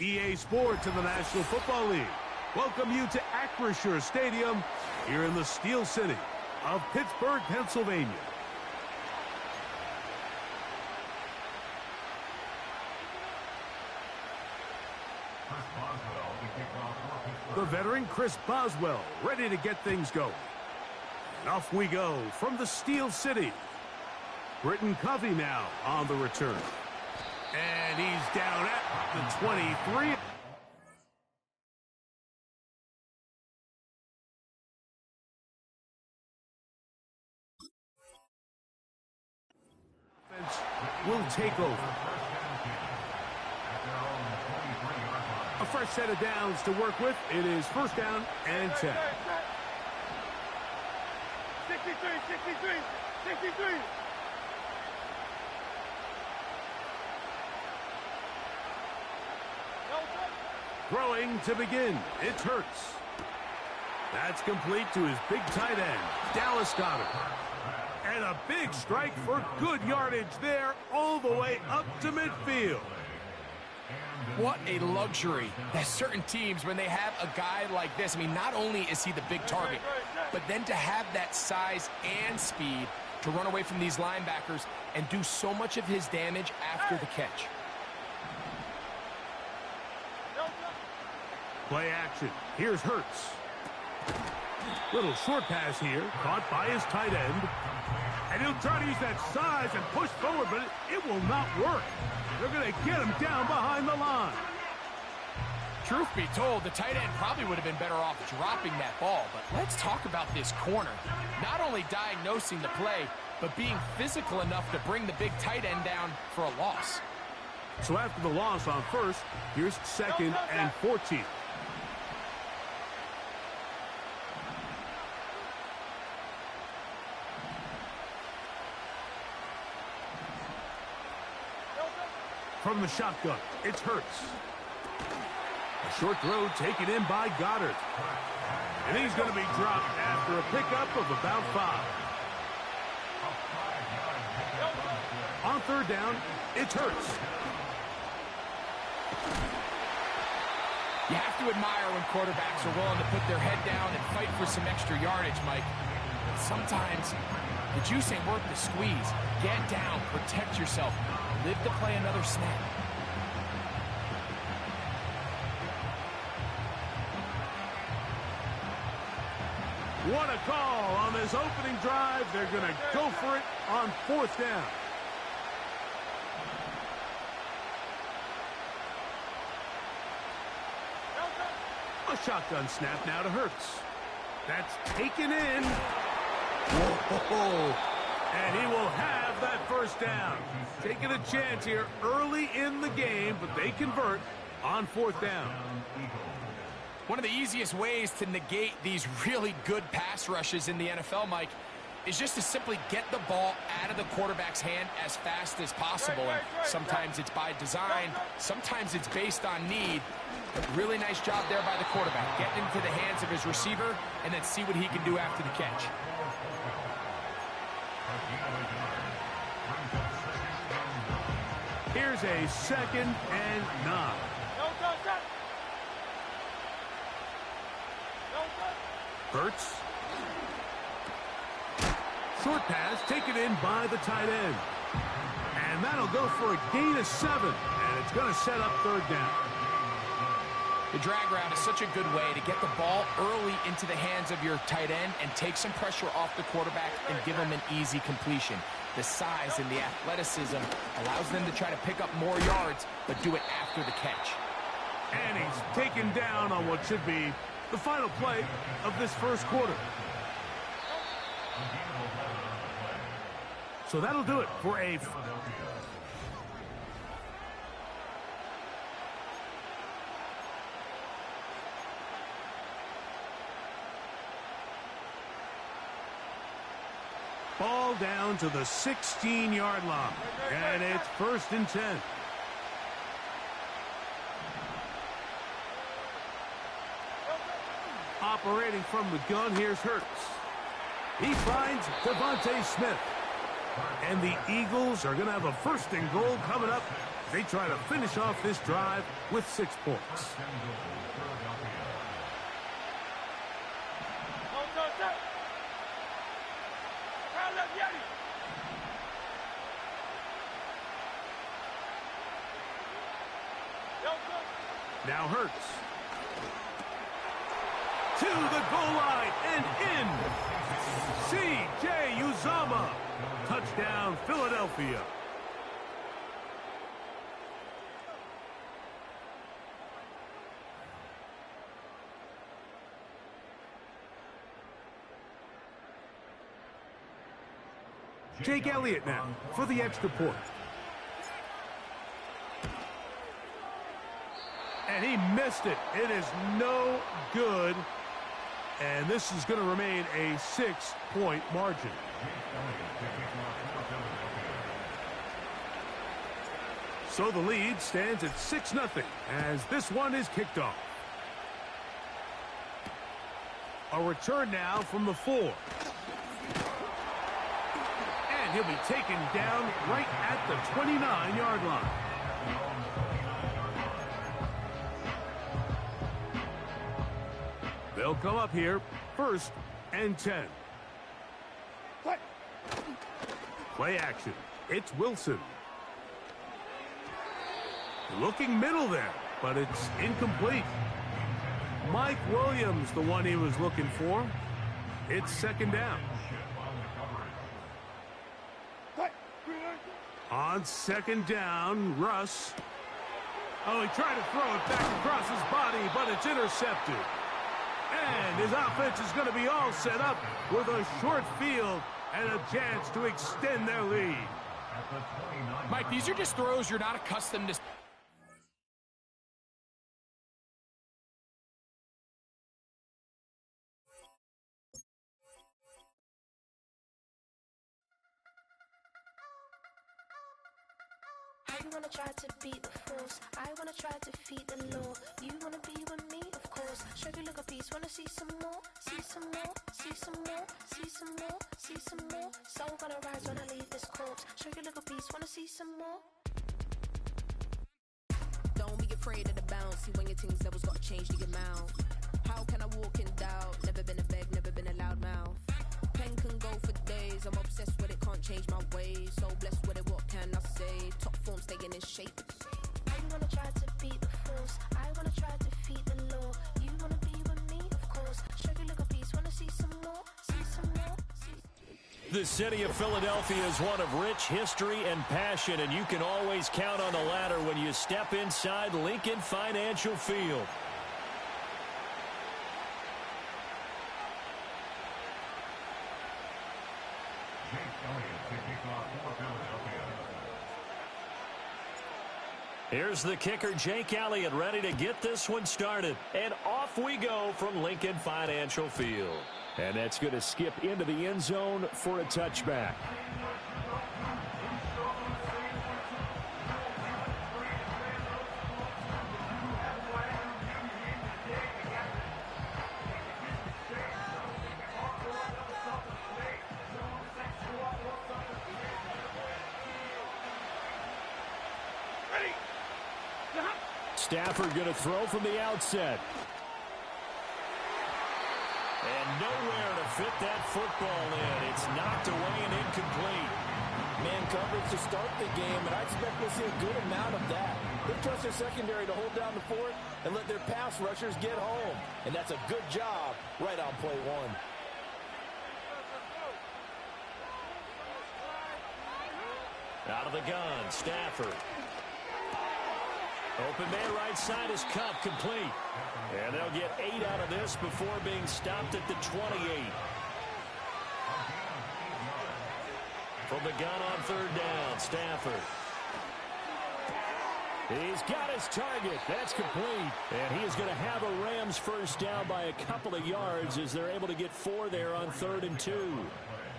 EA Sports in the National Football League welcome you to Acrisure Stadium here in the Steel City of Pittsburgh, Pennsylvania. The veteran Chris Boswell ready to get things going. And off we go from the Steel City. Britton Covey now on the return. And he's down at the 23. Will take over. A fresh set of downs to work with. It is first down and 10. 63. Throwing to begin. It's Hurts. That's complete to his big tight end, Dallas Goedert. And a big strike for good yardage there all the way up to midfield. What a luxury that certain teams, when they have a guy like this, I mean, not only is he the big target, but then to have that size and speed to run away from these linebackers and do so much of his damage after the catch. Play action. Here's Hurts. Little short pass here, caught by his tight end. And he'll try to use that size and push forward, but it will not work. They're going to get him down behind the line. Truth be told, the tight end probably would have been better off dropping that ball. But let's talk about this corner. Not only diagnosing the play, but being physical enough to bring the big tight end down for a loss. So after the loss on first, here's second and 14. From the shotgun, it's Hurts. A short throw taken in by Goedert. And he's going to be dropped after a pickup of about 5. On third down, it's Hurts. You have to admire when quarterbacks are willing to put their head down and fight for some extra yardage, Mike. But sometimes the juice ain't worth the squeeze. Get down, protect yourself. Live to play another snap. What a call on this opening drive. They're going to go for it on fourth down. A shotgun snap now to Hurts. That's taken in. Whoa. And he will have that first down. Taking a chance here early in the game, but they convert on fourth down. One of the easiest ways to negate these really good pass rushes in the NFL, Mike, is just to simply get the ball out of the quarterback's hand as fast as possible. And sometimes it's by design, sometimes it's based on need. But really nice job there by the quarterback. Get into the hands of his receiver and then see what he can do after the catch. Here's a second and 9. Hurts. Short pass taken in by the tight end. And that'll go for a gain of 7. And it's going to set up third down. The drag route is such a good way to get the ball early into the hands of your tight end and take some pressure off the quarterback and give him an easy completion. The size and the athleticism allows them to try to pick up more yards, but do it after the catch. And he's taken down on what should be the final play of this first quarter. So that'll do it for a... Ball down to the 16-yard line. And it's first and 10. Operating from the gun, here's Hurts. He finds Devontae Smith. And the Eagles are going to have a first and goal coming up They try to finish off this drive with 6 points. Now Hurts. To the goal line and in. C.J. Uzomah. Touchdown, Philadelphia. Jake Elliott now for the extra point. And he missed it. It is no good. And this is going to remain a 6-point margin. So the lead stands at 6-0 as this one is kicked off. A return now from the 4. And he'll be taken down right at the 29-yard line. They'll come up here, 1st and 10. Play action. It's Wilson. Looking middle there, but it's incomplete. Mike Williams, the one he was looking for. It's 2nd down. On 2nd down, Russ. Oh, he tried to throw it back across his body, but it's intercepted. And his offense is going to be all set up with a short field and a chance to extend their lead. Mike, these are just throws you're not accustomed to. You wanna try to beat the force, I wanna try to defeat the law. You wanna be with me, of course. Show you look a piece, wanna see some more, see some more, see some more, see some more, see some more. Soul gonna rise when I leave this corpse. Show you look a piece, wanna see some more. Don't be afraid of the bounce. See when your things levels gotta change to your mouth. How can I walk in doubt? Never been a beg, never been a loud mouth. Pen can go for days. I'm obsessed with it, can't change my ways. So blessed with it, what can I say? Top form staying in shape. You wanna try to beat the force, I wanna try to defeat the law. You wanna be with me, of course. Show you look a piece, wanna see some more, see some more, see. The city of Philadelphia is one of rich history and passion, and you can always count on the latter when you step inside Lincoln Financial Field. Here's the kicker, Jake Elliott, ready to get this one started. And off we go from Lincoln Financial Field. And that's going to skip into the end zone for a touchback. Stafford going to throw from the outset. And nowhere to fit that football in. It's knocked away and incomplete. Man coverage to start the game, and I expect we'll see a good amount of that. They trust their secondary to hold down the fort and let their pass rushers get home. And that's a good job right on play 1. Out of the gun, Stafford. Open man right side is Cup, complete. And they'll get 8 out of this before being stopped at the 28. From the gun on 3rd down, Stafford. He's got his target. That's complete. And he is going to have a Rams first down by a couple of yards as they're able to get 4 there on 3rd and 2.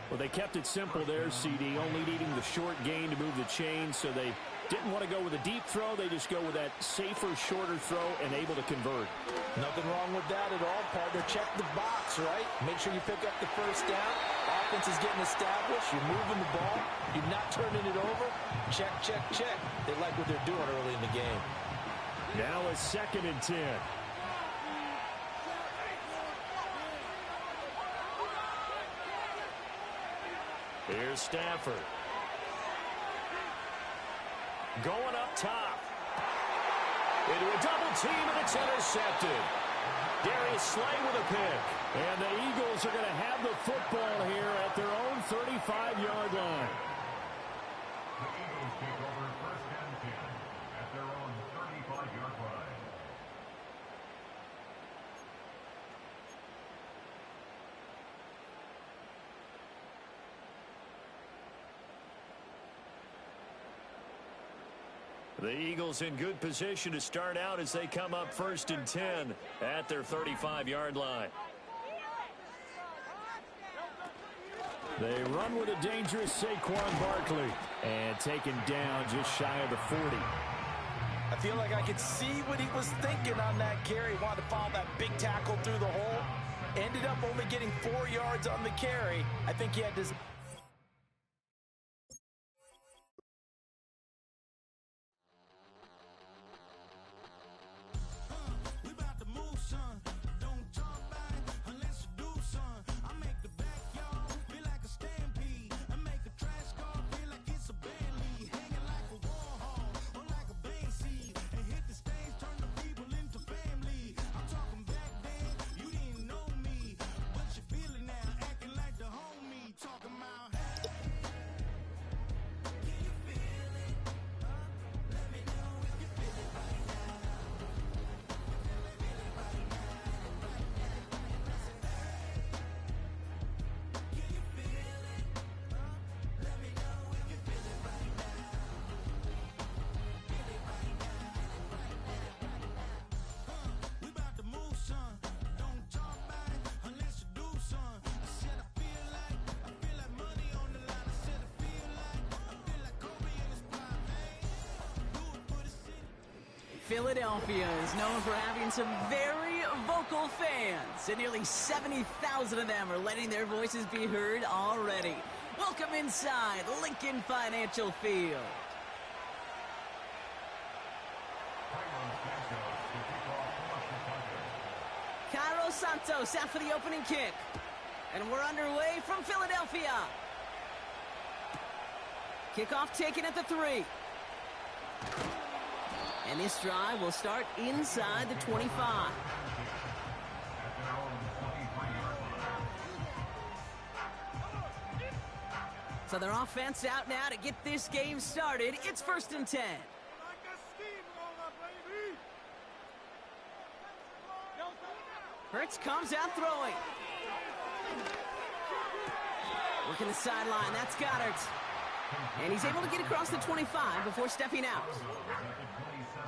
Well, they kept it simple there, CD, only needing the short gain to move the chain, so they Didn't want to go with a deep throw. They just go with that safer, shorter throw and able to convert. Nothing wrong with that at all, partner. Check the box, right? Make sure you pick up the first down. Offense is getting established. You're moving the ball. You're not turning it over. Check, check, check. They like what they're doing early in the game. Now a 2nd and 10. Here's Stafford. Going up top. Into a double team, and it's intercepted. Darius Slay with a pick. And the Eagles are going to have the football here at their own 35-yard line. The Eagles take over 1st and 10 at their own 35-yard line. The Eagles in good position to start out as they come up 1st and 10 at their 35-yard line. They run with a dangerous Saquon Barkley. And taken down just shy of the 40. I feel like I could see what he was thinking on that carry. Wanted to follow that big tackle through the hole. Ended up only getting 4 yards on the carry. I think he had to... Philadelphia is known for having some very vocal fans, and nearly 70,000 of them are letting their voices be heard already. Welcome inside Lincoln Financial Field. Cairo Santos out for the opening kick. And we're underway from Philadelphia. Kickoff taken at the 3. And this drive will start inside the 25. So their offense out now to get this game started. It's 1st and 10. Hurts comes out throwing. Working the sideline. That's Goddard. And he's able to get across the 25 before stepping out.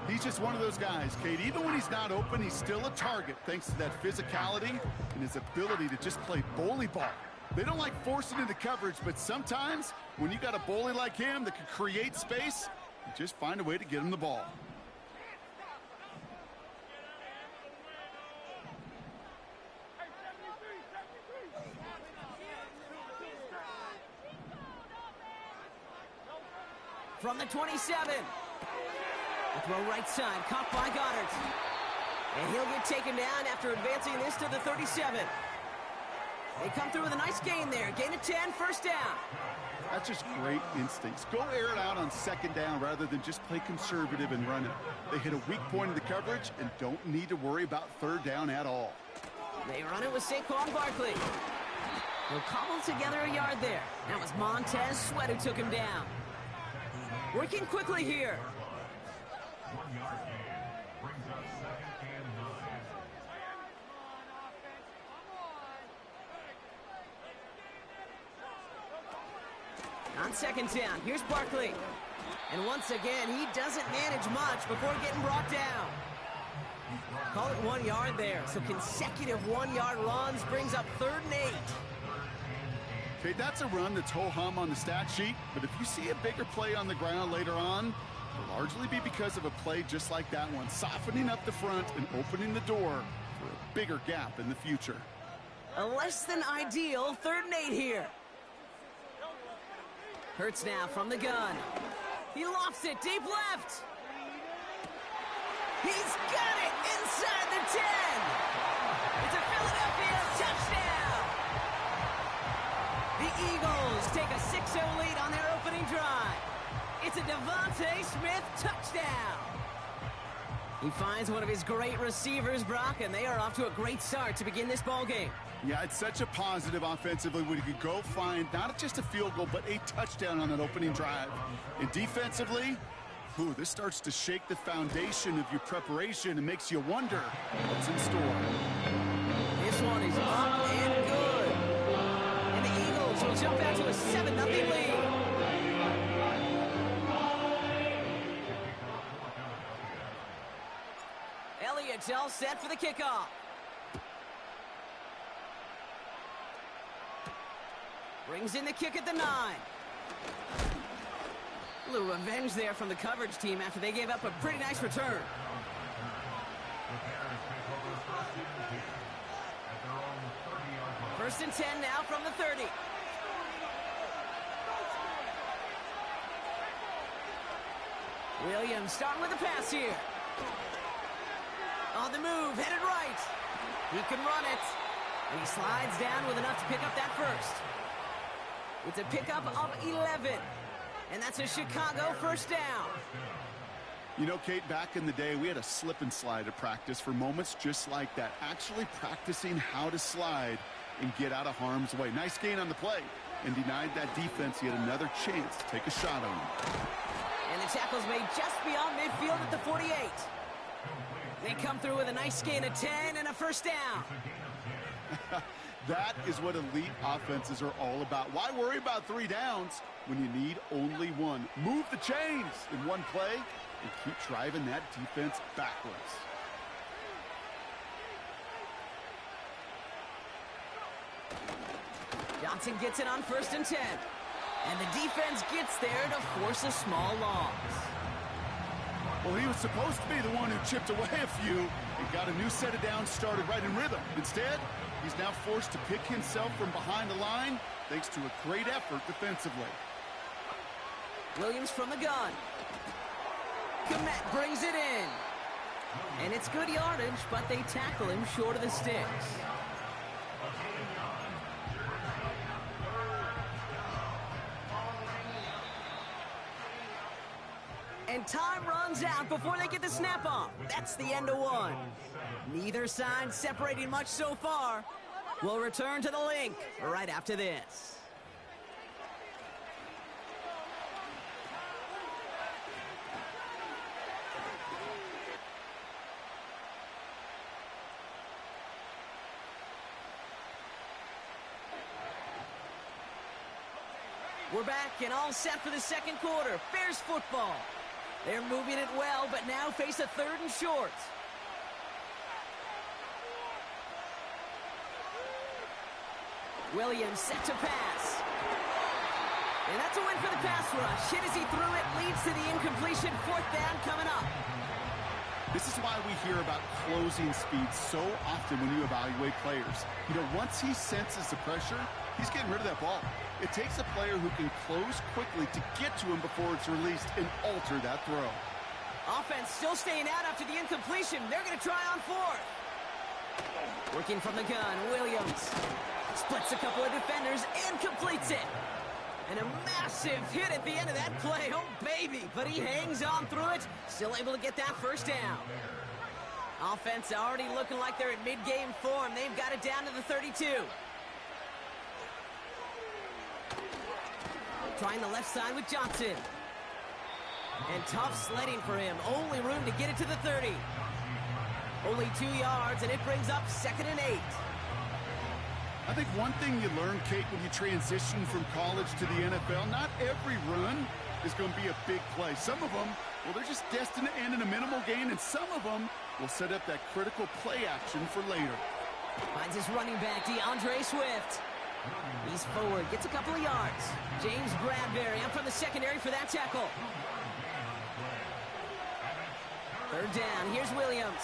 He's just one of those guys, Kate. Even when he's not open, he's still a target thanks to that physicality and his ability to just play bully ball. They don't like forcing into coverage, but sometimes when you got a bully like him that can create space, you just find a way to get him the ball. From the 27. The throw right side, caught by Goddard. And he'll get taken down after advancing this to the 37. They come through with a nice gain there. Gain of 10, 1st down. That's just great instincts. Go air it out on 2nd down rather than just play conservative and run it. They hit a weak point in the coverage and don't need to worry about 3rd down at all. They run it with Saquon Barkley. They'll cobble together a yard there. That was Montez Sweat who took him down. Working quickly here. 1 yard gain brings up 2nd and 9. On 2nd down, here's Barkley. And once again, he doesn't manage much before getting brought down. Call it 1 yard there. So consecutive 1-yard runs brings up 3rd and 8. Okay, that's a run that's ho-hum on the stat sheet, but if you see a bigger play on the ground later on, will largely be because of a play just like that one, softening up the front and opening the door for a bigger gap in the future. A less than ideal 3rd and 8 here. Hurts now from the gun. He lofts it deep left. He's got it inside the 10. It's a Philadelphia touchdown. The Eagles take a 6-0 lead on their opening drive. It's a Devontae Smith touchdown. He finds one of his great receivers, Brock, and they are off to a great start to begin this ball game. Yeah, it's such a positive offensively when you can go find not just a field goal, but a touchdown on that opening drive. And defensively, this starts to shake the foundation of your preparation and makes you wonder what's in store. This one is up and good. And the Eagles will jump out to a 7-0 lead. Elliott's all set for the kickoff. Brings in the kick at the 9. A little revenge there from the coverage team after they gave up a pretty nice return. First and 10 now from the 30. Williams starting with a pass here. On the move, headed right. He can run it. And he slides down with enough to pick up that first. It's a pickup of 11. And that's a Chicago first down. You know, Kate, back in the day, we had a slip and slide at practice for moments just like that. Actually practicing how to slide and get out of harm's way. Nice gain on the play. And denied that defense yet another chance to take a shot on him. And the tackle's made just beyond midfield at the 48. They come through with a nice gain of 10 and a first down. That is what elite offenses are all about. Why worry about 3 downs when you need only 1? Move the chains in one play and keep driving that defense backwards. Johnson gets it on first and 10. And the defense gets there to force a small loss. Well, he was supposed to be the one who chipped away a few and got a new set of downs started right in rhythm. Instead, he's now forced to pick himself from behind the line thanks to a great effort defensively. Williams from the gun. Komet brings it in. And it's good yardage, but they tackle him short of the sticks. And time runs out before they get the snap off. That's the end of one. Neither side separating much so far. We'll return to the link right after this. We're back and all set for the second quarter. Bears football. They're moving it well, but now face a 3rd and short. Williams set to pass. And that's a win for the pass rush. Hit as he threw it, leads to the incompletion. 4th down coming up. This is why we hear about closing speed so often when you evaluate players. You know, once he senses the pressure, he's getting rid of that ball. It takes a player who can close quickly to get to him before it's released and alter that throw. Offense still staying out after the incompletion. They're going to try on 4th. Working from the gun, Williams splits a couple of defenders and completes it. And a massive hit at the end of that play. Oh, baby. But he hangs on through it. Still able to get that first down. Offense already looking like they're at mid-game form. They've got it down to the 32. Trying the left side with Johnson. And tough sledding for him. Only room to get it to the 30. Only 2 yards, and it brings up 2nd and 8. I think one thing you learn, Kate, when you transition from college to the NFL, not every run is going to be a big play. Some of them, well, they're just destined to end in a minimal gain, and some of them will set up that critical play action for later. Finds his running back, DeAndre Swift. He's forward, gets a couple of yards. James Bradbury up from the secondary for that tackle. Third down. Here's Williams.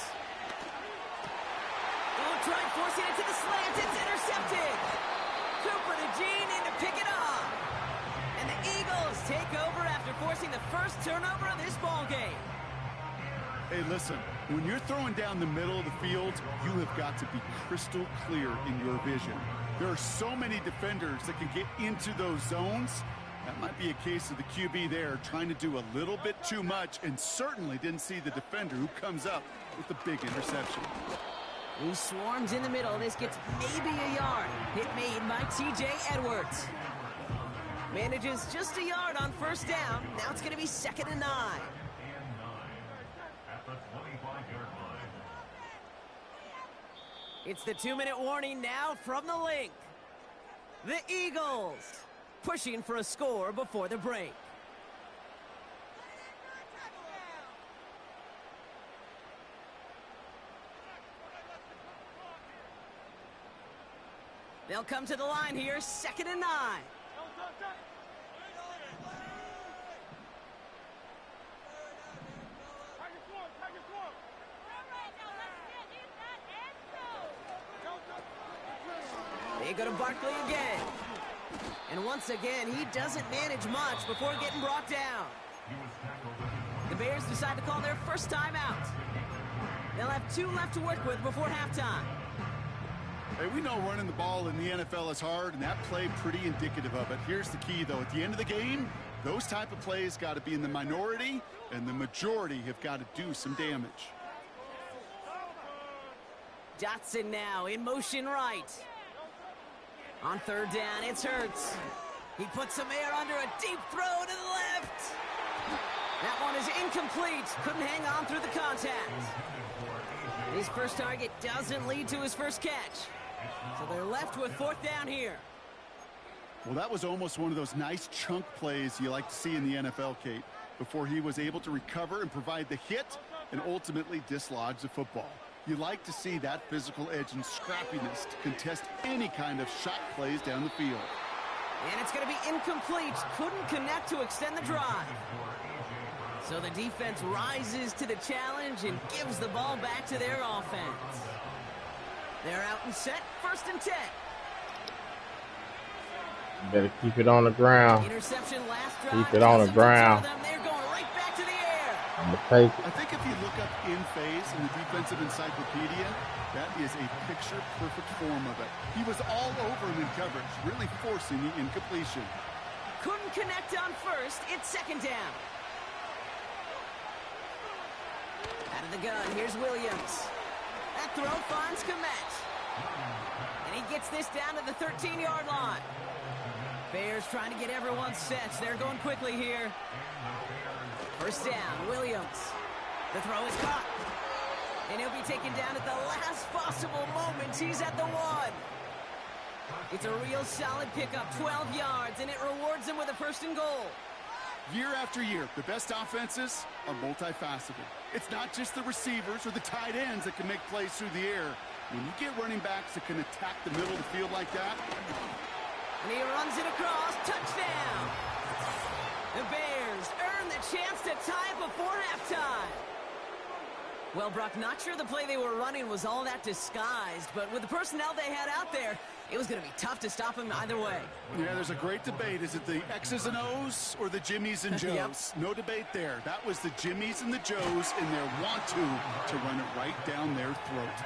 Oh, tried forcing it to the slant. It's intercepted. Cooper to Gene in to pick it off. And the Eagles take over after forcing the first turnover of this ball game. Hey, listen, when you're throwing down the middle of the field, you have got to be crystal clear in your vision. There are so many defenders that can get into those zones. That might be a case of the QB there trying to do a little bit too much and certainly didn't see the defender who comes up with the big interception. He swarms in the middle. This gets maybe a yard. Hit made by T.J. Edwards. Manages just a yard on first down. Now it's going to be 2nd and 9. At the 25-yard line. It's the 2-minute warning now from the link. The Eagles pushing for a score before the break. They'll come to the line here, 2nd and 9. They go to Barkley again. And once again, he doesn't manage much before getting brought down. The Bears decide to call their first timeout. They'll have 2 left to work with before halftime. Hey, we know running the ball in the NFL is hard, and that play pretty indicative of it. Here's the key, though. At the end of the game, those type of plays got to be in the minority, and the majority have got to do some damage. Dotson now in motion right. On third down, it's Hurts. He puts some air under a deep throw to the left. That one is incomplete. Couldn't hang on through the contact. His first target doesn't lead to his first catch. So they're left with 4th down here. Well, that was almost one of those nice chunk plays you like to see in the NFL, Kate, before he was able to recover and provide the hit and ultimately dislodge the football. You like to see that physical edge and scrappiness to contest any kind of shot plays down the field. And it's going to be incomplete. Couldn't connect to extend the drive. So the defense rises to the challenge and gives the ball back to their offense. They're out and set, 1st and 10. Better keep it on the ground. Interception last drive. Keep it on the ground. They're going right back to the air. I think if you look up in phase in the defensive encyclopedia, that is a picture-perfect form of it. He was all over him in coverage, really forcing the incompletion. Couldn't connect on first. It's 2nd down. Out of the gun, here's Williams. That throw finds Komet. And he gets this down to the 13-yard line. Bears trying to get everyone set. They're going quickly here. First down, Williams. The throw is caught. And he'll be taken down at the last possible moment. He's at the 1. It's a real solid pickup, 12 yards, and it rewards him with a 1st and goal. Year after year, the best offenses are multifaceted. It's not just the receivers or the tight ends that can make plays through the air. When you get running backs that can attack the middle of the field like that. And he runs it across. Touchdown! The Bears earn the chance to tie before halftime. Well, Brock, not sure the play they were running was all that disguised, but with the personnel they had out there, it was going to be tough to stop him either way. Yeah, there's a great debate. Is it the X's and O's or the Jimmies and Joes? Yep. No debate there. That was the Jimmies and the Joes in their want to run it right down their throat.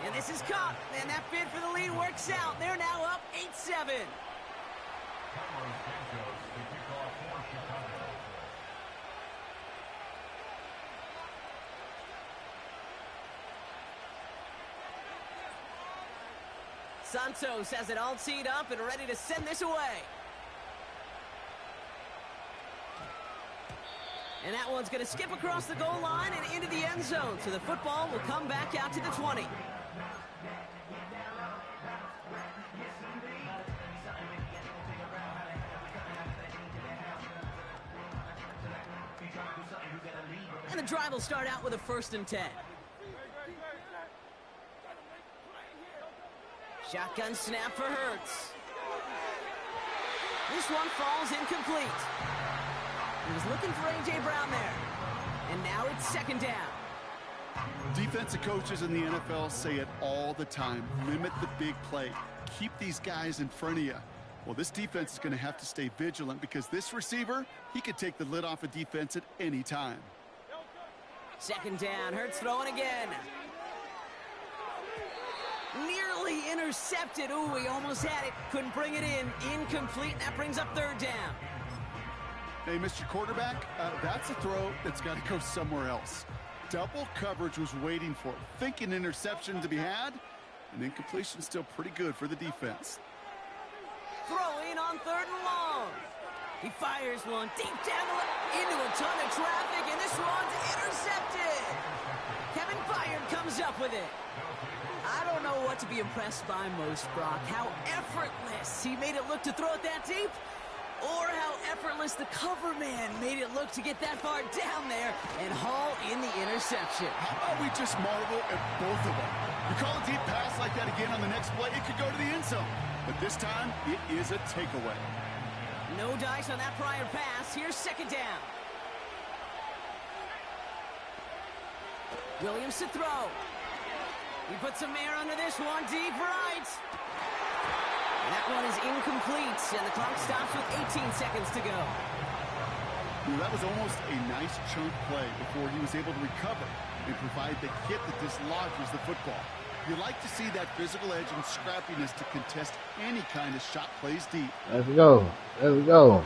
And this is caught, and that bid for the lead works out. They're now up 8-7. Santos has it all teed up and ready to send this away. And that one's going to skip across the goal line and into the end zone. So the football will come back out to the 20. And the drive will start out with a 1st and 10. Shotgun snap for Hurts. This one falls incomplete. He was looking for A.J. Brown there. And now it's 2nd down. Defensive coaches in the NFL say it all the time. Limit the big play. Keep these guys in front of you. Well, this defense is going to have to stay vigilant because this receiver, he could take the lid off a defense at any time. Second down. Hurts throwing again. Nearly intercepted. Ooh, he almost had it. Couldn't bring it in. Incomplete. That brings up third down. Hey, Mr. Quarterback, that's a throw that's got to go somewhere else. Double coverage was waiting for it. Thinking interception to be had, and incompletion still pretty good for the defense. Throwing on third and long. He fires one deep down into a ton of traffic, and this one's intercepted. Kevin Byard comes up with it. I don't know what to be impressed by most, Brock. How effortless he made it look to throw it that deep, or how effortless the cover man made it look to get that far down there and haul in the interception. How about we just marvel at both of them? You call a deep pass like that again on the next play, it could go to the end zone. But this time, it is a takeaway. No dice on that prior pass. Here's second down. Williams to throw. He puts some air under this one, deep right. That one is incomplete, and the clock stops with 18 seconds to go. Well, that was almost a nice chunk play before he was able to recover and provide the hit that dislodges the football. You like to see that physical edge and scrappiness to contest any kind of shot plays deep. Let's go. Let's go.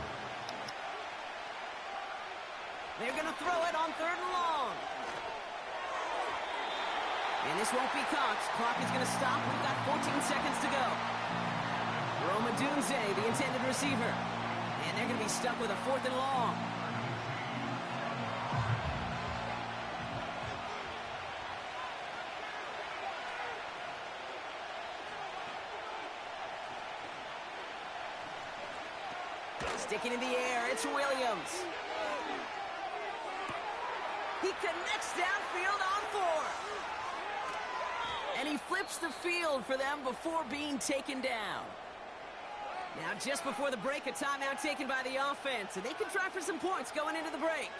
They're going to throw it on third and long. And this won't be caught. Clock is going to stop. We've got 14 seconds to go. Roma Dunze, the intended receiver. And they're going to be stuck with a fourth and long. Sticking in the air, it's Williams. He connects downfield on four. And he flips the field for them before being taken down. Now, just before the break, a timeout taken by the offense, and they can try for some points going into the break.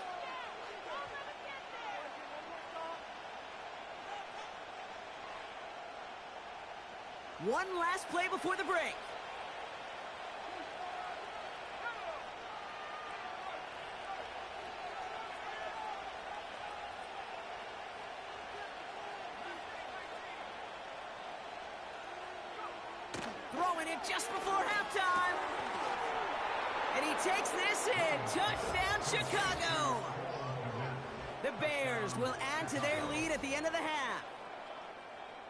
One last play before the break. Throwing it just before halftime. And he takes this in. Touchdown, Chicago. The Bears will add to their lead at the end of the half.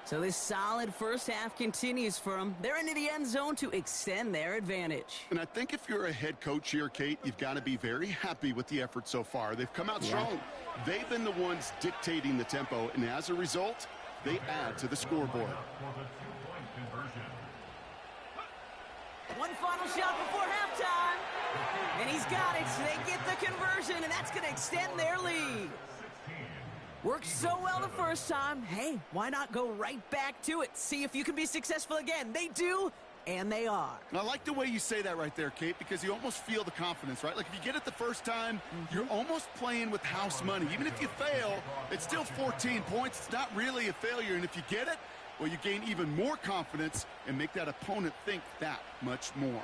So this solid first half continues for them. They're into the end zone to extend their advantage. And I think if you're a head coach here, Kate, you've got to be very happy with the effort so far. They've come out strong. They've been the ones dictating the tempo, and as a result, they add to the scoreboard. One final shot before halftime. And he's got it. So they get the conversion, and that's going to extend their lead. Worked so well the first time. Hey, why not go right back to it? See if you can be successful again. They do, and they are. And I like the way you say that right there, Kate, because you almost feel the confidence, right? Like if you get it the first time, you're almost playing with house money. Even if you fail, it's still 14 points. It's not really a failure. And if you get it, well, you gain even more confidence and make that opponent think that much more.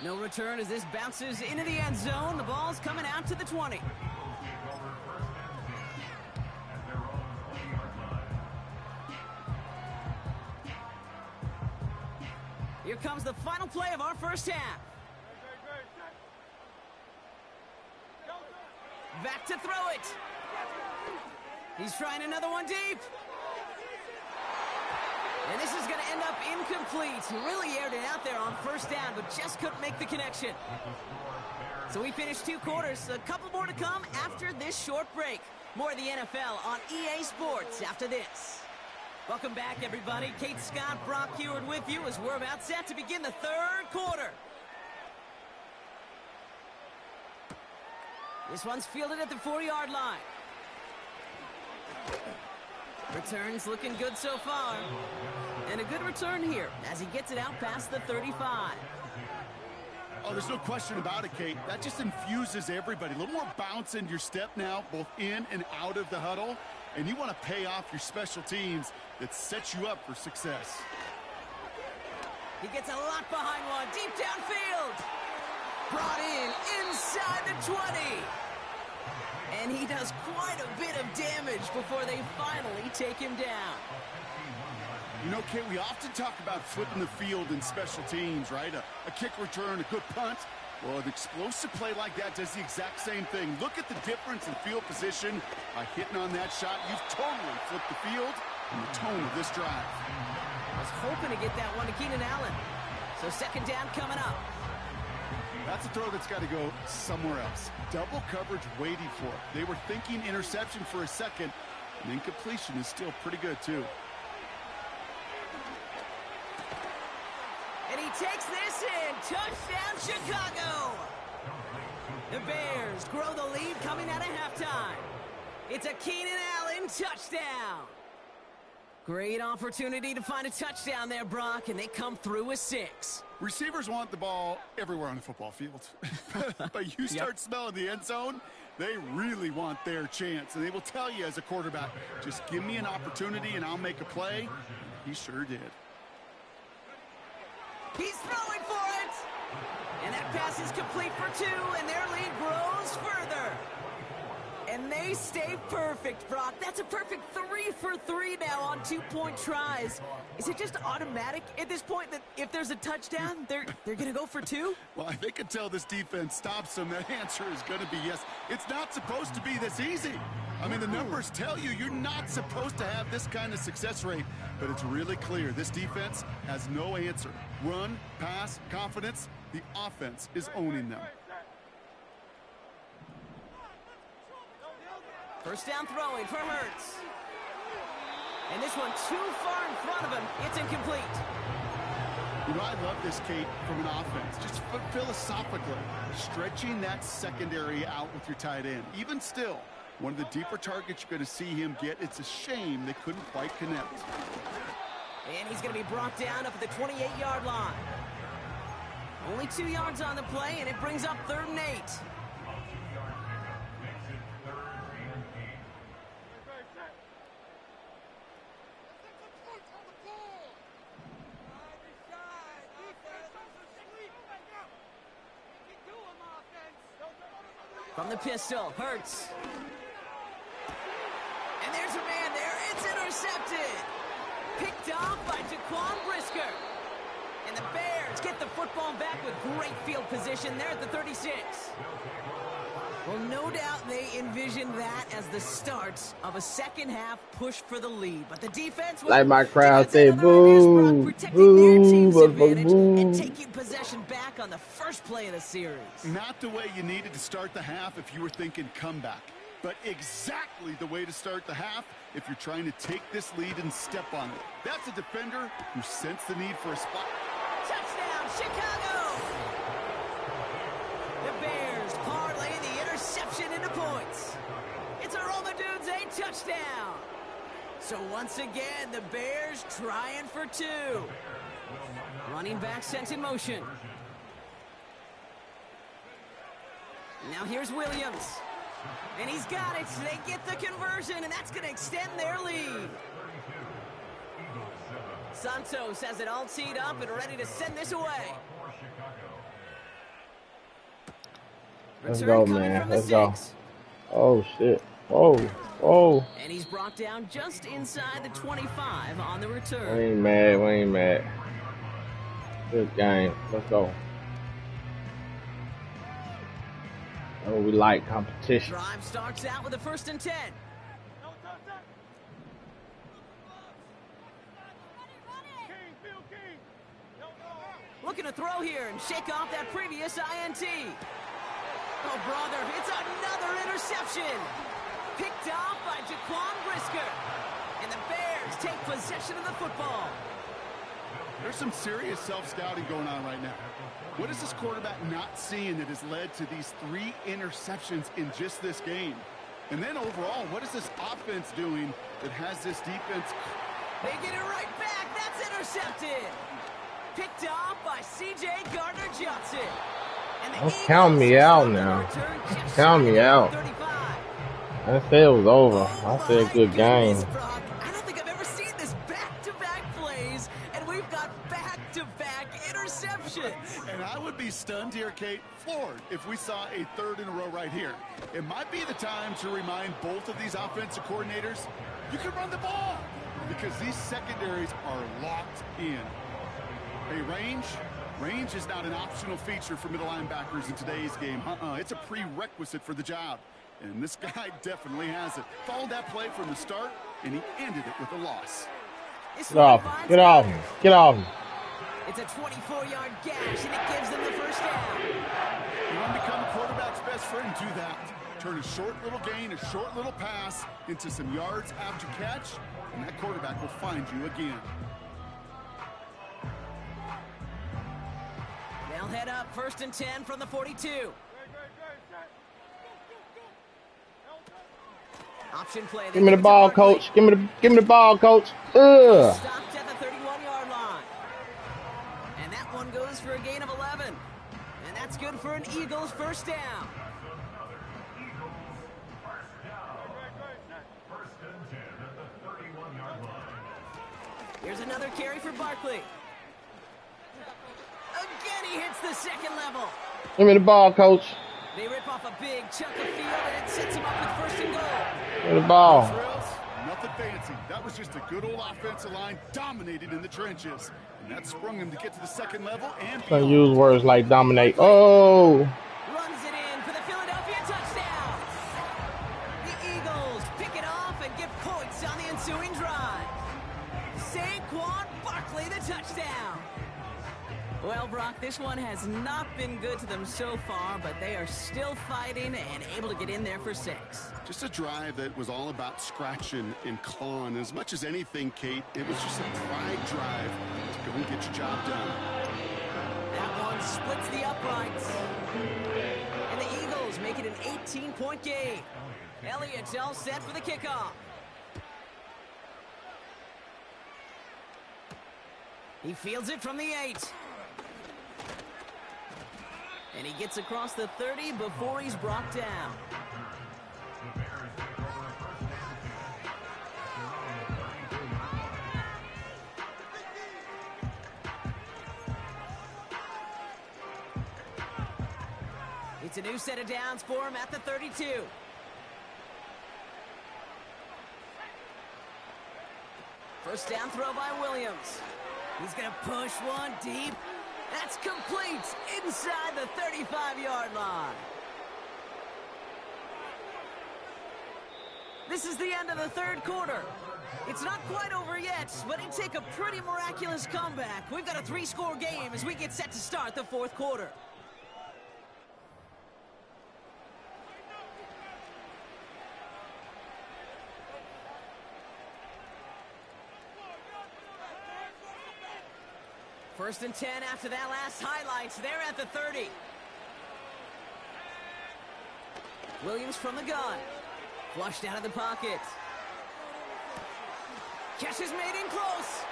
No return as this bounces into the end zone. The ball's coming out to the 20. Here comes the final play of our first half. Back to throw it. He's trying another one deep. And this is going to end up incomplete. He really aired it out there on first down, but just couldn't make the connection. So we finished 2 quarters. A couple more to come after this short break. More of the NFL on EA Sports after this. Welcome back, everybody. Kate Scott, Brock Heward with you as we're about set to begin the third quarter. This one's fielded at the 4-yard line. Returns looking good so far. And a good return here as he gets it out past the 35. Oh, there's no question about it, Kate. That just infuses everybody. A little more bounce in your step now, both in and out of the huddle. And you want to pay off your special teams that sets you up for success. He gets a lot behind one, deep downfield. Brought in inside the 20. And he does quite a bit of damage before they finally take him down. You know, Kate, we often talk about flipping the field in special teams, right? A kick return, a good punt. Well, an explosive play like that does the exact same thing. Look at the difference in field position. By hitting on that shot, you've totally flipped the field and the tone of this drive. I was hoping to get that one to Keenan Allen. So second down coming up. That's a throw that's got to go somewhere else. Double coverage waiting for it. They were thinking interception for a second, and incompletion is still pretty good, too. And he takes this in. Touchdown, Chicago. The Bears grow the lead coming out of halftime. It's a Keenan Allen touchdown. Great opportunity to find a touchdown there, Brock, and they come through with 6. Receivers want the ball everywhere on the football field. But you start smelling the end zone, they really want their chance. And they will tell you as a quarterback, just give me an opportunity and I'll make a play. He sure did. He's throwing for it. And that pass is complete for 2, and their lead grows further. And they stay perfect, Brock. That's a perfect 3 for 3 now on 2-point tries. Is it just automatic at this point that if there's a touchdown, they're going to go for 2? Well, if they can tell this defense stops them, that answer is going to be yes. It's not supposed to be this easy. I mean, the numbers tell you you're not supposed to have this kind of success rate, but it's really clear this defense has no answer. Run, pass, confidence, the offense is owning them. First down throwing for Hurts. And this one too far in front of him. It's incomplete. You know, I love this, Kate, from an offense. Just philosophically, stretching that secondary out with your tight end. Even still, one of the deeper targets you're going to see him get. It's a shame they couldn't quite connect. And he's going to be brought down up at the 28-yard line. Only 2 yards on the play, and it brings up 3rd and 8. From the pistol, Hurts. And there's a man there. It's intercepted. Picked off by Jaquan Brisker. And the Bears get the football back with great field position there at the 36. Well, no doubt they envisioned that as the start of a second-half push for the lead. But the defense... Like my crowd say, boo, boo, boo, and taking possession back on the first play of the series. Not the way you needed to start the half if you were thinking comeback, but exactly the way to start the half if you're trying to take this lead and step on it. That's a defender who sensed the need for a spot. Touchdown, Chicago! The Bears parlay the interception into points. It's a Romadudes a touchdown. So once again, the Bears trying for 2. Running back sent in motion. Now here's Williams. And he's got it. They get the conversion, and that's going to extend their lead. Santos has it all teed up and ready to send this away. Let's go, man. Let's go. Oh, shit. Oh. And he's brought down just inside the 25 on the return. We ain't mad. Good game. Let's go. Oh, we like competition. Drive starts out with a 1st and 10. Looking to throw here and shake off that previous INT. Oh, brother, it's another interception. Picked off by Jaquan Brisker. And the Bears take possession of the football. There's some serious self-scouting going on right now. What is this quarterback not seeing that has led to these 3 interceptions in just this game? And then overall, what is this offense doing that has this defense? They get it right back. That's intercepted. Picked off by C.J. Gardner-Johnson. Don't count me out now. Count me out. I said it was over. I said good game. I don't think I've ever seen this back-to-back plays, and we've got back-to-back interceptions. And I would be stunned here, Kate, floored, if we saw a third in a row right here. It might be the time to remind both of these offensive coordinators, you can run the ball, because these secondaries are locked in. Hey, range is not an optional feature for middle linebackers in today's game. It's a prerequisite for the job. And this guy definitely has it. Followed that play from the start, and he ended it with a loss. Get off him. Get off him. Get off him. It's a 24-yard gash, and it gives them the first down. You want to become a quarterback's best friend, do that. Turn a short little gain, a short little pass into some yards after catch, and that quarterback will find you again. They'll head up 1st and 10 from the 42. Option play. Give me the ball, coach. Give me the ball, coach. Ugh. Stopped at the 31-yard line. And that one goes for a gain of 11. And that's good for an Eagles first down. Here's another carry for Barkley. Again, he hits the second level. Give me the ball, coach. They rip off a big chunk of field, and it sets him up with 1st and goal. Give me the ball. Nothing fancy. That was just a good old offensive line dominated in the trenches. And that sprung him to get to the second level and Don't use words like dominate. Oh. Runs it in for the Philadelphia touchdown. The Eagles pick it off and get points on the ensuing drive. Saquon Barkley, the touchdown. Well, Brock, this one has not been good to them so far, but they are still fighting and able to get in there for 6. Just a drive that was all about scratching and clawing. As much as anything, Kate, it was just a pride drive to go and get your job done. That one splits the uprights. And the Eagles make it an 18-point game. Elliott's all set for the kickoff. He fields it from the 8. And he gets across the 30 before he's brought down. It's a new set of downs for him at the 32. First down throw by Williams. He's going to push one deep. That's complete inside the 35-yard line. This is the end of the 3rd quarter. It's not quite over yet, but it'd take a pretty miraculous comeback. We've got a 3-score game as we get set to start the 4th quarter. First and 10 after that last highlights. They're at the 30. Williams from the gun. Flushed out of the pocket. Catch is made in close.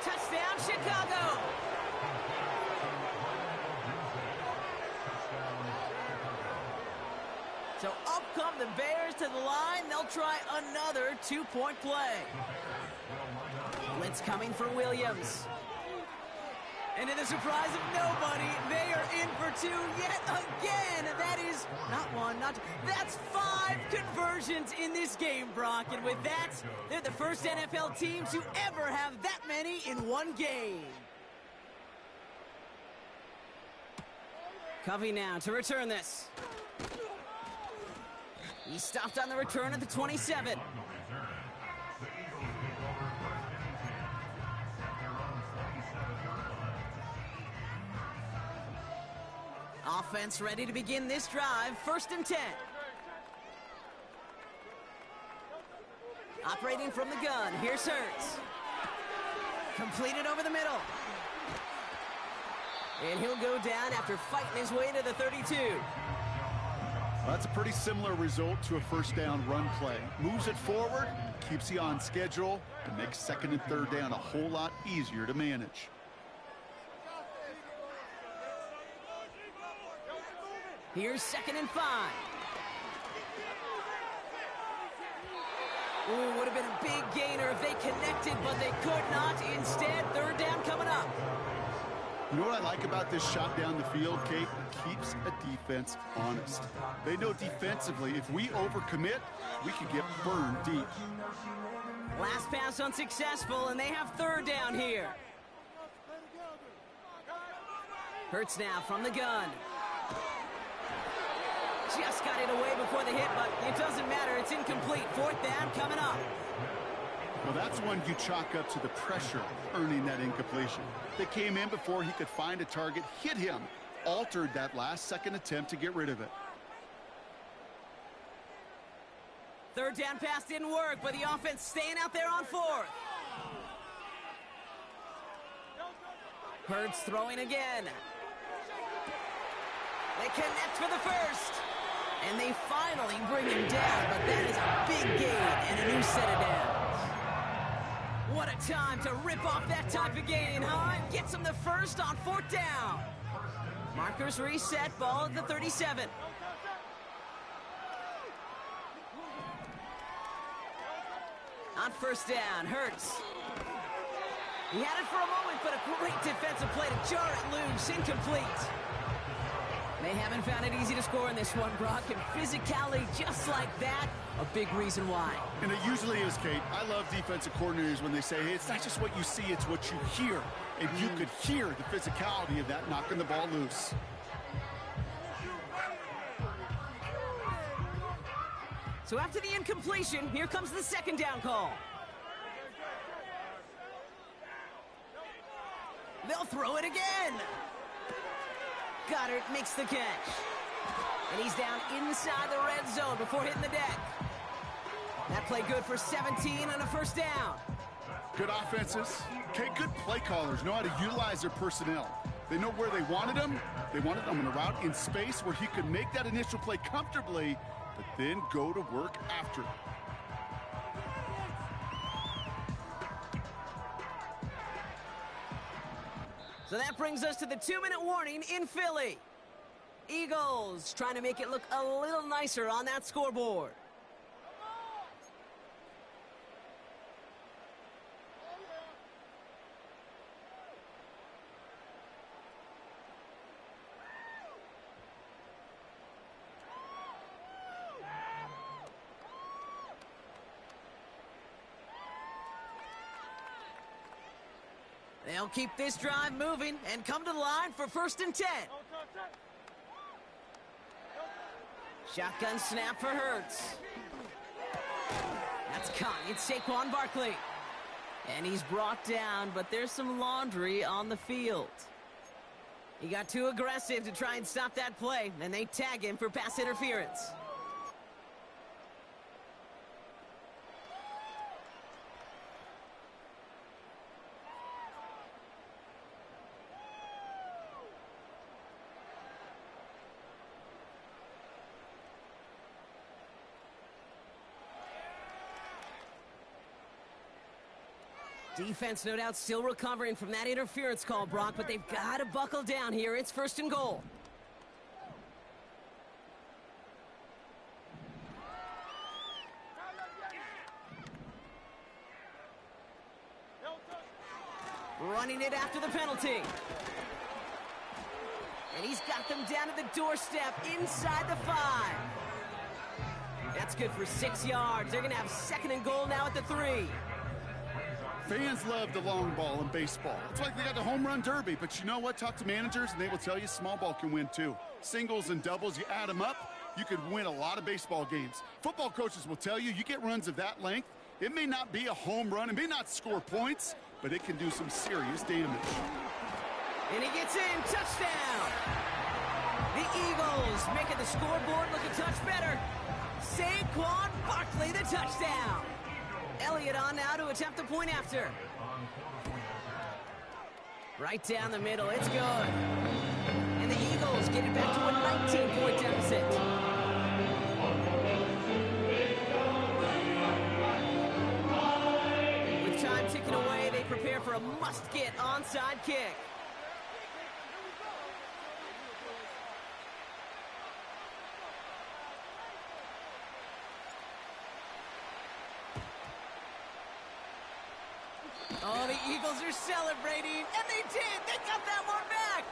Touchdown, Chicago. So up come the Bears to the line. They'll try another 2-point play. Blitz coming for Williams. And to the surprise of nobody, they are in for 2 yet again. That is not 1, not 2. That's 5 conversions in this game, Brock. And with that, they're the first NFL team to ever have that many in one game. Covey now to return this. He stopped on the return at the 27. Offense ready to begin this drive. 1st and 10. Operating from the gun. Here's Hurts. Completed over the middle. And he'll go down after fighting his way to the 32. Well, that's a pretty similar result to a first down run play. Moves it forward, keeps you on schedule, and makes 2nd and 3rd down a whole lot easier to manage. Here's 2nd and 5. Ooh, would have been a big gainer if they connected, but they could not. Instead, 3rd down coming up. You know what I like about this shot down the field, Kate? It keeps a defense honest. They know defensively, if we overcommit, we can get burned deep. Last pass unsuccessful, and they have 3rd down here. Hurts now from the gun. Just got it away before the hit, but it doesn't matter. It's incomplete. 4th down coming up. Well, that's one you chalk up to the pressure earning that incompletion. They came in before he could find a target, hit him, altered that last second attempt to get rid of it. 3rd down pass didn't work, but the offense staying out there on 4th. Hurts throwing again. They connect for the 1st. And they finally bring him down, but that is a big gain and a new set of downs. What a time to rip off that type of gain, huh? Gets him the 1st on 4th down. Markers reset, ball at the 37. On 1st down, Hurts. He had it for a moment, but a great defensive play to jar it loose, incomplete. They haven't found it easy to score in this one, Brock, and physicality just like that, a big reason why. And it usually is, Kate. I love defensive coordinators when they say, hey, it's not just what you see, it's what you hear. And you could hear the physicality of that knocking the ball loose. So after the incompletion, here comes the 2nd down call. They'll throw it again. Goddard makes the catch. And he's down inside the red zone before hitting the deck. That play good for 17 and a 1st down. Good offenses. Okay, good play callers know how to utilize their personnel. They know where they wanted them. They wanted them in a route in space where he could make that initial play comfortably, but then go to work after it. So that brings us to the 2-minute warning in Philly. Eagles trying to make it look a little nicer on that scoreboard. They'll keep this drive moving and come to the line for 1st and 10. Shotgun snap for Hurts. That's caught. It's Saquon Barkley. And he's brought down, but there's some laundry on the field. He got too aggressive to try and stop that play, and they tag him for pass interference. Defense, no doubt, still recovering from that interference call, Brock, but they've got to buckle down here. It's 1st and goal. Running it after the penalty. And he's got them down at the doorstep inside the 5. That's good for 6 yards. They're going to have 2nd and goal now at the 3. Fans love the long ball in baseball. It's like they got the home run derby, but you know what? Talk to managers and they will tell you small ball can win too. Singles and doubles, you add them up, you could win a lot of baseball games. Football coaches will tell you, you get runs of that length, it may not be a home run, it may not score points, but it can do some serious damage. And he gets in, touchdown! The Eagles making the scoreboard look a touch better. Saquon Barkley, the touchdown. Elliott on now to attempt the point after. Right down the middle, it's good. And the Eagles get it back to a 19-point deficit. With time ticking away, they prepare for a must-get onside kick. Eagles are celebrating, and they did. They got that one back.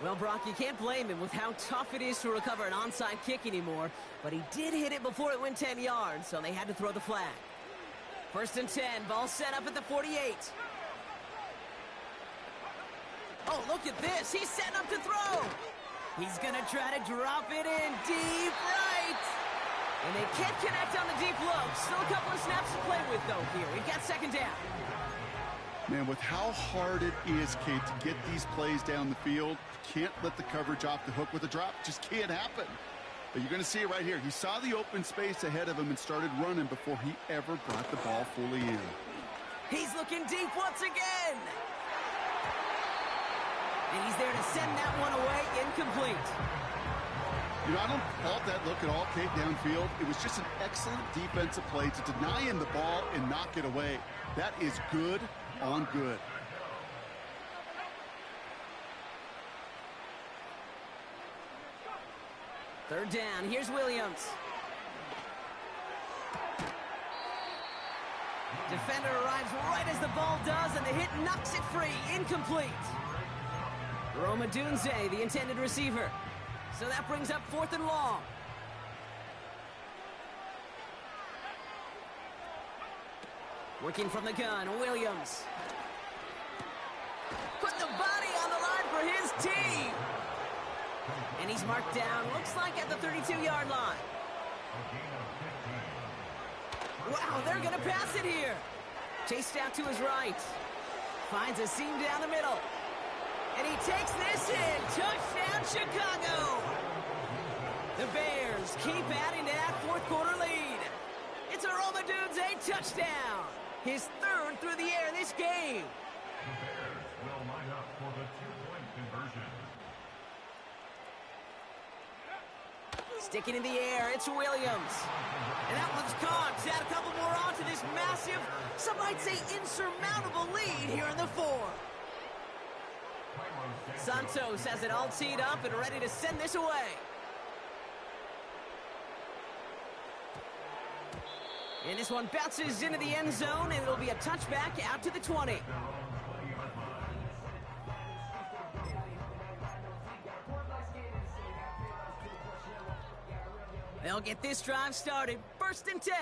Well, Brock, you can't blame him with how tough it is to recover an onside kick anymore, but he did hit it before it went 10 yards, so they had to throw the flag. 1st and 10, ball set up at the 48. Oh, look at this. He's setting up to throw. He's going to try to drop it in deep right. And they can't connect on the deep low. Still a couple of snaps to play with, though, here. We've got 2nd down. Man, with how hard it is, Kate, to get these plays down the field, you can't let the coverage off the hook with a drop. Just can't happen. But you're going to see it right here. He saw the open space ahead of him and started running before he ever brought the ball fully in. He's looking deep once again. And he's there to send that one away, incomplete. You know, I don't fault that look at all, Kate, downfield. It was just an excellent defensive play to deny him the ball and knock it away. That is good on good. Third down. Here's Williams. Defender arrives right as the ball does, and the hit knocks it free. Incomplete. Roma Dunze, the intended receiver. So that brings up 4th and long. Working from the gun, Williams. Put the body on the line for his team. And he's marked down, looks like at the 32-yard line. Wow, they're going to pass it here. Chased out to his right. Finds a seam down the middle. And he takes this in. Touchdown, Chicago. The Bears keep adding to that 4th quarter lead. It's a Roma Dunze touchdown. His 3rd through the air this game. The Bears will line up for the 2-point conversion. Sticking in the air, it's Williams. And that one's caught. Add a couple more on to this massive, some might say insurmountable lead here in the 4th. Santos has it all teed up and ready to send this away. And this one bounces into the end zone, and it'll be a touchback out to the 20. They'll get this drive started. 1st and 10.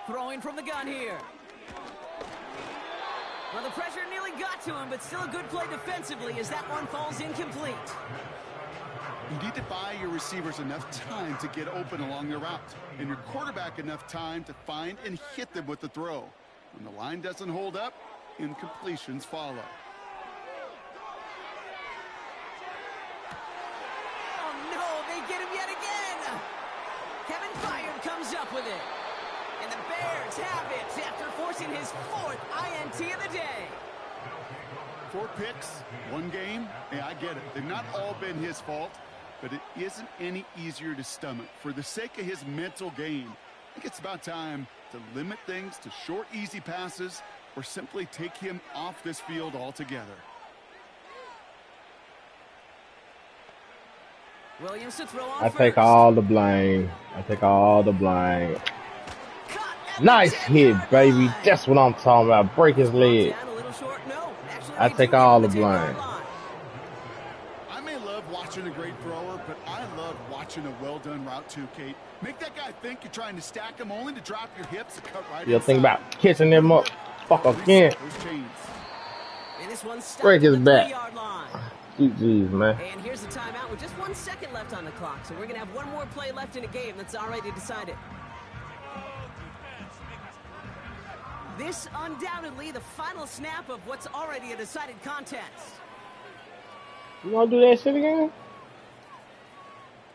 Throwing from the gun here. Well, the pressure nearly got to him, but still a good play defensively as that one falls incomplete. You need to buy your receivers enough time to get open along their route, and your quarterback enough time to find and hit them with the throw. When the line doesn't hold up, incompletions follow. Oh, no, they get him yet again. Kevin Byard comes up with it. And the Bears have it after forcing his 4th INT of the day. 4 picks, 1 game. Hey, I get it. They've not all been his fault, but it isn't any easier to stomach. For the sake of his mental game, I think it's about time to limit things to short, easy passes or simply take him off this field altogether. Williams to throw on I first. take all the blame. I take all the blame. Nice hit, baby. That's what I'm talking about. Break his leg. I take all the blame. I may love watching a great thrower, but I love watching a well-done route too, Kate. Make that guy think you're trying to stack him only to drop your hips and cut right You'll inside. think about catching them up. Fuck again. Break his back. GG's, man. And here's the timeout with just 1 second left on the clock. So we're going to have one more play left in a game that's already decided. This undoubtedly the final snap of what's already a decided contest. You want to do that shit again?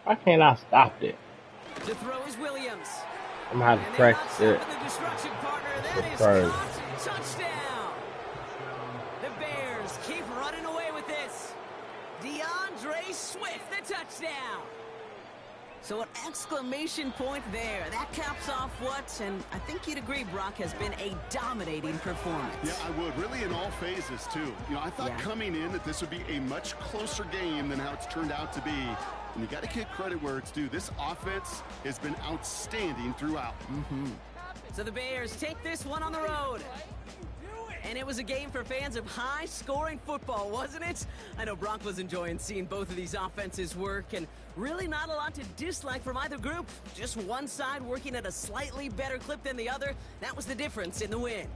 Why can't I stop that? To throw is Williams. I'm going to have to practice it. The destruction partner, that is First. caught. Touchdown. The Bears keep running away with this. DeAndre Swift, the touchdown. So an exclamation point there. That caps off what, and I think you'd agree, Brock, has been a dominating performance. Yeah, I would. Really in all phases, too. You know, I thought coming in that this would be a much closer game than how it's turned out to be. And you got to give credit where it's due. This offense has been outstanding throughout. So the Bears take this one on the road. And it was a game for fans of high-scoring football, wasn't it? I know Brock was enjoying seeing both of these offenses work, and really not a lot to dislike from either group. Just one side working at a slightly better clip than the other. That was the difference in the win.